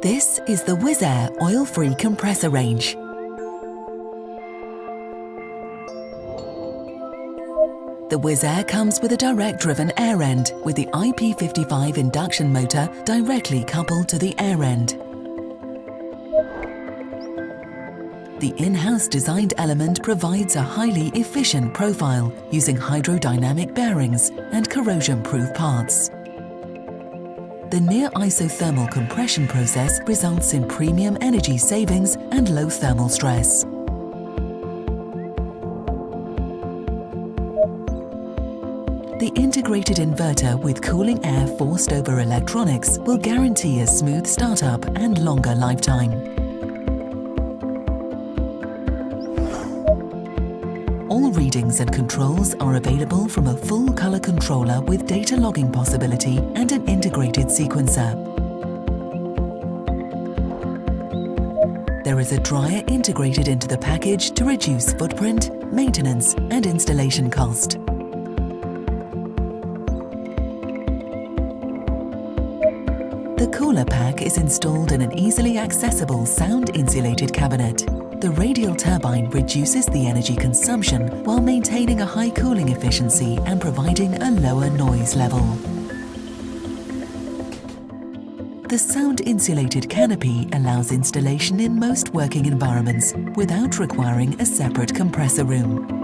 This is the WisAIR oil-free compressor range. The WisAIR comes with a direct-driven air end with the IP55 induction motor directly coupled to the air end. The in-house designed element provides a highly efficient profile using hydrodynamic bearings and corrosion-proof parts. The near isothermal compression process results in premium energy savings and low thermal stress. The integrated inverter with cooling air forced over electronics will guarantee a smooth startup and longer lifetime. All readings and controls are available from a full color controller with data logging possibility and an integrated sequencer. There is a dryer integrated into the package to reduce footprint, maintenance, and installation cost. The cooler pack is installed in an easily accessible sound-insulated cabinet. The radial turbine reduces the energy consumption while maintaining a high cooling efficiency and providing a lower noise level. The sound-insulated canopy allows installation in most working environments without requiring a separate compressor room.